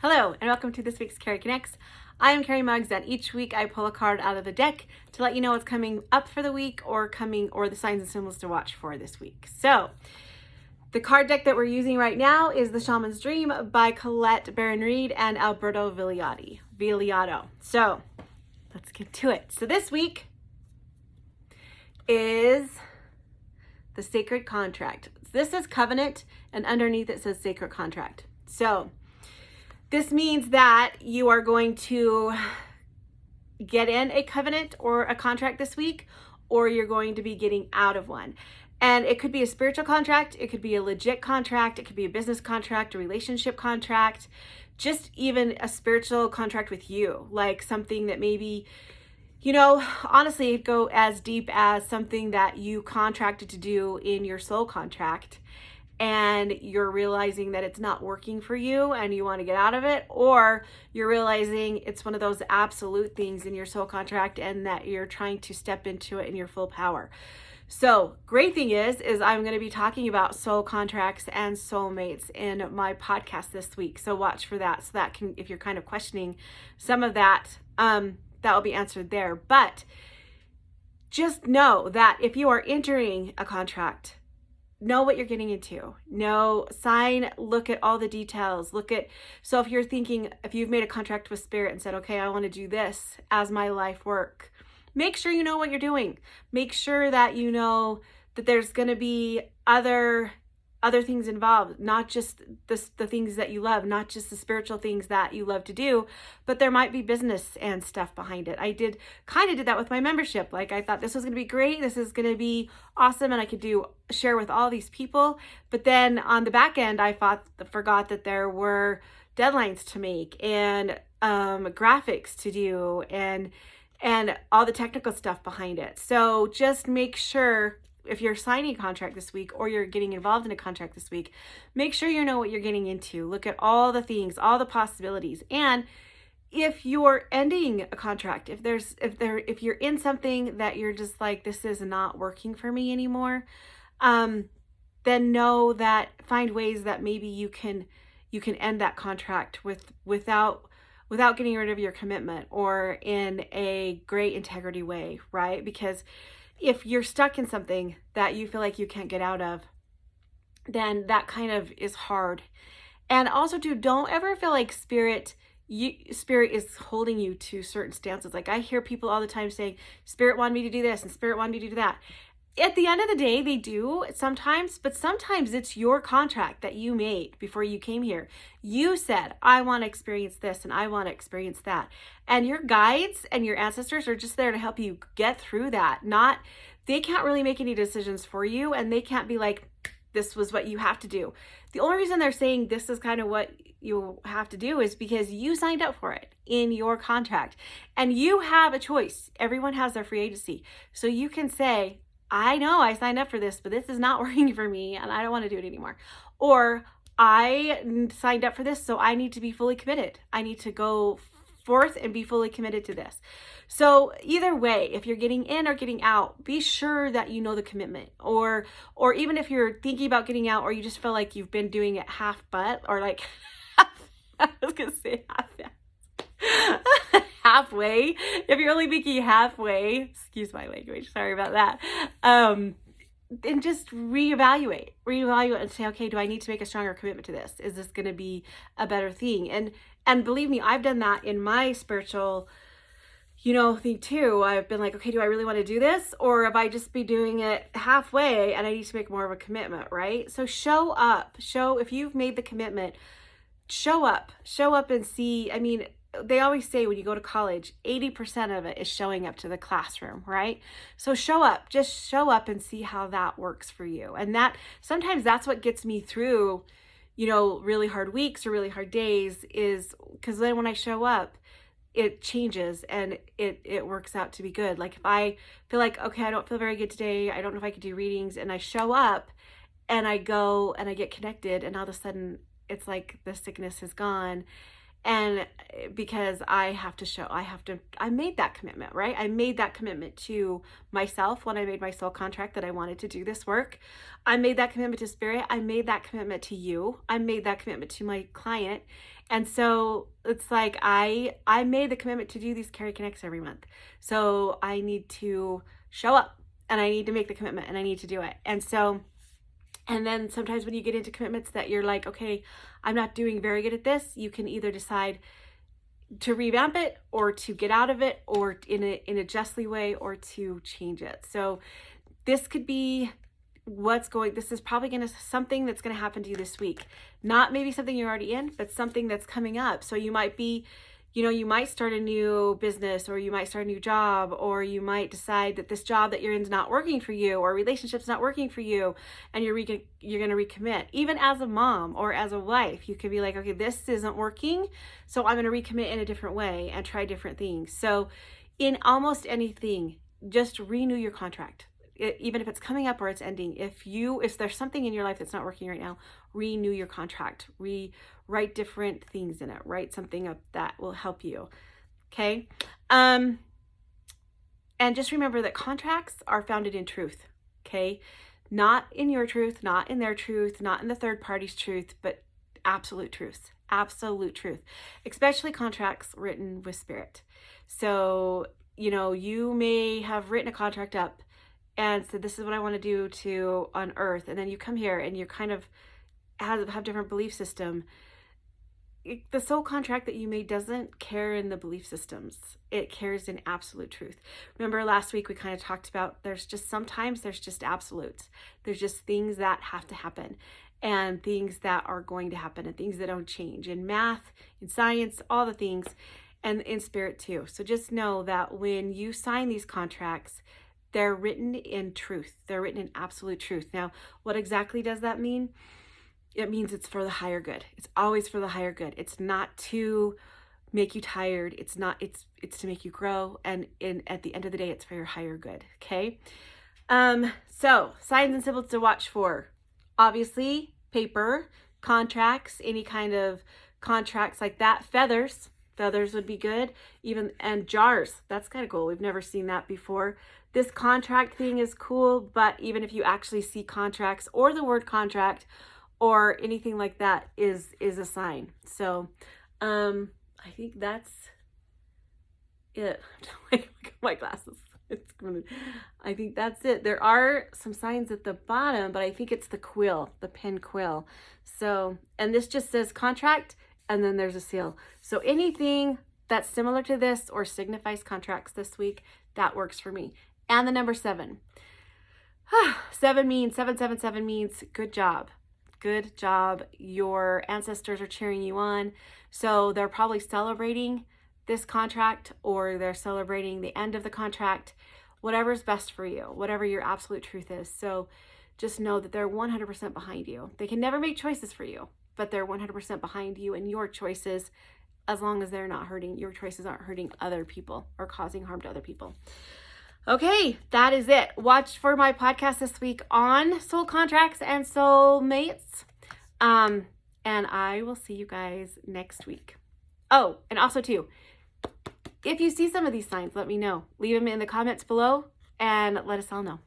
Hello, and welcome to this week's Cari Connects. I am Cari Muggs, and each week I pull a card out of the deck to let you know what's coming up for the week or the signs and symbols to watch for this week. So, the card deck that we're using right now is The Shaman's Dream by Colette Baron-Reid and Alberto Villado. So, let's get to it. So this week is the Sacred Contract. This is Covenant, and underneath it says Sacred Contract. So, this means that you are going to get in a covenant or a contract this week, or you're going to be getting out of one. And it could be a spiritual contract, it could be a legit contract, it could be a business contract, a relationship contract, just even a spiritual contract with you, like something that maybe, honestly, it'd go as deep as something that you contracted to do in your soul contract, and you're realizing that it's not working for you and you want to get out of it, or you're realizing it's one of those absolute things in your soul contract and that you're trying to step into it in your full power. So great thing is I'm going to be talking about soul contracts and soulmates in my podcast this week. So watch for that. So that can, if you're kind of questioning some of that, that will be answered there. But just know that if you are entering a contract, know what you're getting into. Look at all the details. So if you're thinking, if you've made a contract with Spirit and said, okay, I want to do this as my life work, make sure you know what you're doing. Make sure that you know that there's going to be other things involved, not just the things that you love, not just the spiritual things that you love to do, but there might be business and stuff behind it. I did that with my membership. Like, I thought this was going to be great. This is going to be awesome. And I could share with all these people. But then on the back end, I forgot that there were deadlines to make and graphics to do and all the technical stuff behind it. So just make sure, if you're signing a contract this week or you're getting involved in a contract this week, make sure you know what you're getting into. Look at all the things, all the possibilities. And if you're ending a contract, if you're in something that you're just like, this is not working for me anymore, then know that, find ways that maybe you can end that contract without getting rid of your commitment, or in a great integrity way, right? Because if you're stuck in something that you feel like you can't get out of, then that kind of is hard. And also too, don't ever feel like Spirit is holding you to certain stances. Like, I hear people all the time saying, Spirit wanted me to do this and Spirit wanted me to do that. At the end of the day, they do sometimes, but sometimes it's your contract that you made before you came here. You said, I want to experience this and I want to experience that. And your guides and your ancestors are just there to help you get through that. They can't really make any decisions for you, and they can't be like, this was what you have to do. The only reason they're saying this is kind of what you have to do is because you signed up for it in your contract, and you have a choice. Everyone has their free agency. So you can say, I know I signed up for this, but this is not working for me and I don't want to do it anymore. Or, I signed up for this, so I need to be fully committed. I need to go forth and be fully committed to this. So either way, if you're getting in or getting out, be sure that you know the commitment. Or even if you're thinking about getting out, or you just feel like you've been doing it half butt, or like, I was going to say halfway. If you're only making halfway, excuse my language, sorry about that. Then just reevaluate and say, okay, do I need to make a stronger commitment to this? Is this going to be a better thing? And believe me, I've done that in my spiritual, thing too. I've been like, okay, do I really want to do this? Or if I just be doing it halfway and I need to make more of a commitment, right? So show up, if you've made the commitment, show up and see. I mean, they always say when you go to college, 80% of it is showing up to the classroom, right? So just show up and see how that works for you. And that sometimes that's what gets me through, really hard weeks or really hard days, is because then when I show up, it changes and it works out to be good. Like, if I feel like, okay, I don't feel very good today, I don't know if I could do readings, and I show up and I go and I get connected, and all of a sudden it's like the sickness is gone. And because I made that commitment, right? I made that commitment to myself when I made my soul contract that I wanted to do this work. I made that commitment to Spirit. I made that commitment to you. I made that commitment to my client. And so it's like I made the commitment to do these Cari Connects every month. So I need to show up and I need to make the commitment and I need to do it. And so, and then sometimes when you get into commitments that you're like, okay, I'm not doing very good at this, you can either decide to revamp it or to get out of it, or in a justly way, or to change it. So this could be this is probably something that's going to happen to you this week. Not maybe something you're already in, but something that's coming up. So you might be, you might start a new business, or you might start a new job, or you might decide that this job that you're in is not working for you, or relationship's not working for you, and you're going to recommit. Even as a mom or as a wife, you could be like, okay, this isn't working, so I'm going to recommit in a different way and try different things. So in almost anything, just renew your contract. Even if it's coming up or it's ending, if there's something in your life that's not working right now, renew your contract, write different things in it, write something up that will help you. Okay. And just remember that contracts are founded in truth. Okay. Not in your truth, not in their truth, not in the third party's truth, but absolute truth, especially contracts written with spirit. So, you may have written a contract up and said, this is what I want to do on earth. And then you come here and you kind of have different belief system. The soul contract that you made doesn't care in the belief systems. It cares in absolute truth. Remember last week we kind of talked about sometimes there's just absolutes. There's just things that have to happen, and things that are going to happen, and things that don't change in math, in science, all the things, and in spirit too. So just know that when you sign these contracts, they're written in truth. They're written in absolute truth. Now, what exactly does that mean? It means it's for the higher good. It's always for the higher good. It's not to make you tired. It's to make you grow. And at the end of the day, it's for your higher good. Okay. So signs and symbols to watch for. Obviously, paper, contracts, any kind of contracts like that. Feathers would be good. And jars. That's kind of cool. We've never seen that before. This contract thing is cool, but even if you actually see contracts or the word contract or anything like that is a sign. So I think that's it. Look at my glasses. I think that's it. There are some signs at the bottom, but I think it's the pen quill. So, and this just says contract, and then there's a seal. So anything that's similar to this or signifies contracts this week, that works for me. And the number 7. 7 means 777 means good job. Good job. Your ancestors are cheering you on. So they're probably celebrating this contract, or they're celebrating the end of the contract, whatever's best for you, whatever your absolute truth is. So just know that they're 100% behind you. They can never make choices for you, but they're 100% behind you and your choices, as long as your choices aren't hurting other people or causing harm to other people. Okay, that is it. Watch for my podcast this week on soul contracts and soul mates. And I will see you guys next week. Oh, and also too, if you see some of these signs, let me know. Leave them in the comments below and let us all know.